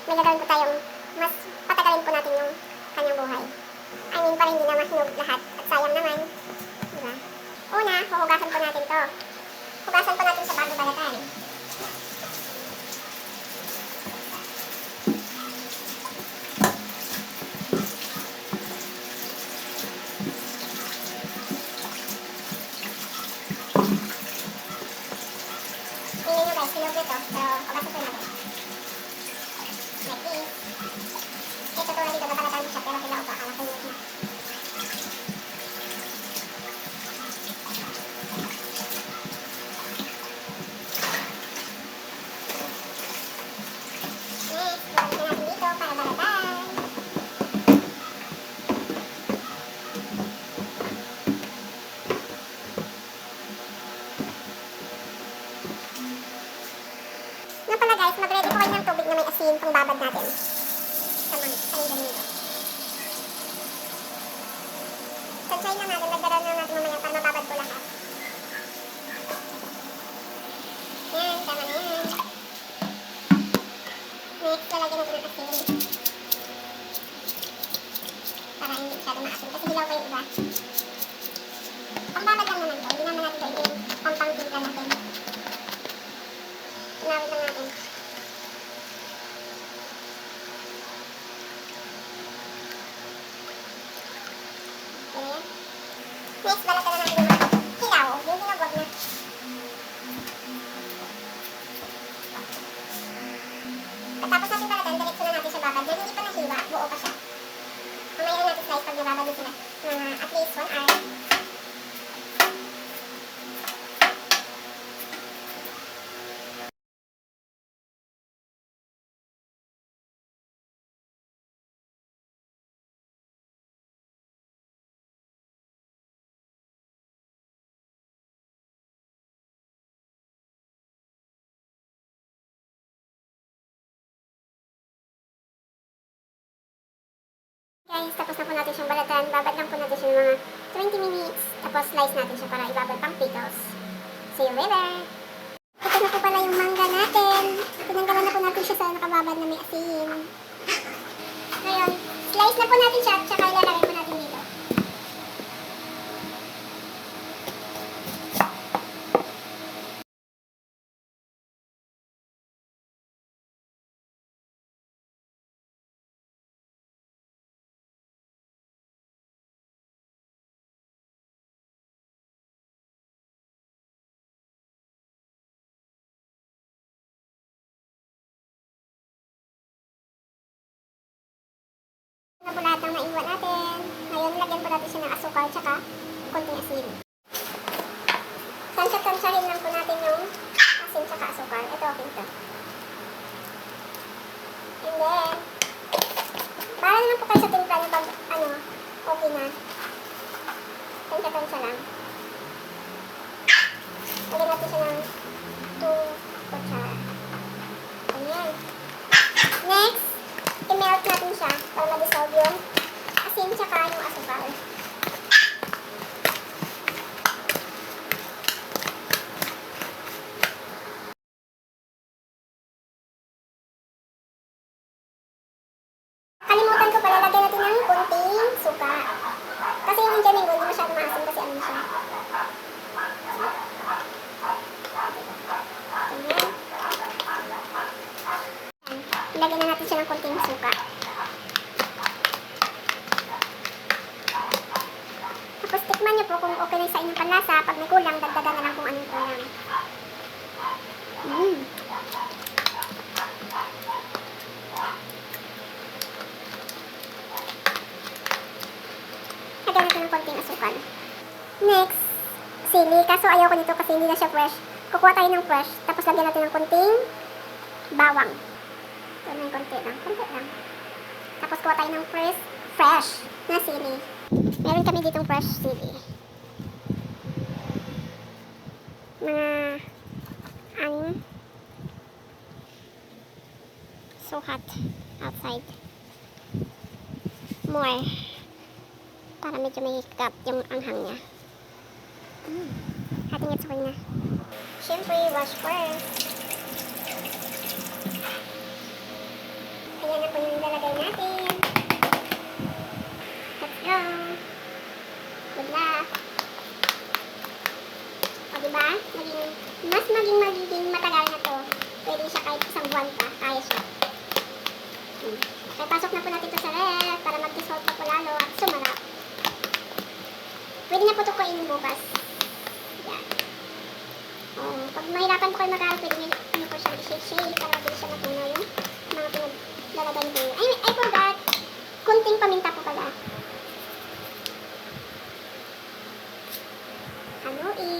may gagawin po tayong mas patagalin po natin yung kanyang buhay. I mean, para hindi na mahinog lahat. At sayang naman. Diba? Una, huhugasan po natin to. Hugasan po natin sa bago balatan. Tingnan nyo guys, hinog ito. Pero hugasan po natin. Like this. Ito tulad dito, nabalatan siya pero hilaw pa. Akala ko hinog na. Guys, mag-ready po kayo ng tubig na may asin pang babad natin sa mga dito. Tansyahin lang natin, nagdaran lang natin mamaya para mababad po lahat. Yan, tama na yan. Next, lalagyan natin ng asin. Para hindi masyado maasin kasi hilaw pa yung iba. Pang babad lang naman to, hindi naman natin ito yung pampang-timpla natin. Tunawin lang natin. Next, balatan na natin yung hilaw. Yung hinagwag na. Pagkatapos natin balatan, diretso na natin siya babad na hindi pa nahiwa, buo pa siya. Mamaya na natin slice pag nababad din sila. At least 1 hour. Guys, tapos na po natin siyang balatan. Babad lang po natin siya ng mga 20 minutes. Tapos slice natin siya para ibabad pang pickles. See you later! Ito na po pala yung mangga natin. Pinanggalan na po natin siya sa nakababad na may asin. Ngayon, slice na po natin siya at saka ilalagay po natin dito. Na po lahat ng naiwan natin. Ngayon, lagyan po natin siya ng asukal tsaka konting asin. Tansya-tansyahin lang po natin yung asin tsaka asukal. Ito, okay ito. And then, para naman po kayo sa timpla na pag, okay na. Tansya-tansya lang. Lagyan natin siya ng 2 kutsara. Ayan. Next, i-melt natin siya para ma-dissolve yung asin tsaka yung asukal. Kalimutan ko pala, lagyan natin ng konting suka. Kasi yung Indian mango, hindi masyado maasim kasi ano siya. Ayan. Ilagyan na natin siya ng konting suka. Tapos tikman niyo po kung okay na sa inyong panlasa. Pag may kulang, dagdagan na lang kung anong kulang. Lagyan natin ng konting asukal. Next, sili. Kaso ayoko nito kasi hindi na siya fresh. Kukuha tayo ng fresh. Tapos lagyan natin ng konting bawang. Ito na yung konti lang. Konti lang. Tapos kuha tayo ng fresh na sili. Meron kami ditong fresh sili. Mga so hot outside. More. Para medyo may cut yung anghang niya. Ating it's okay na. Siyempre, wash first. Ayan na po yung lalagay natin. Let's go. Good luck. O diba? Magiging matagal na to. Pwede siya kahit isang buwan pa. Kaya siya. Kaya pasok na po natin ito sa ref para mag-dissolve pa po lalo at sumarap. Pwede na po ito kainin bukas. Yan. Pag mahirapan po kayo mag-aaral, pwede nyo po siyang i-shake para mabilis siya matunaw yung mga pinaglalagay nyo. I forgot. Kunting paminta po pala. Haluin.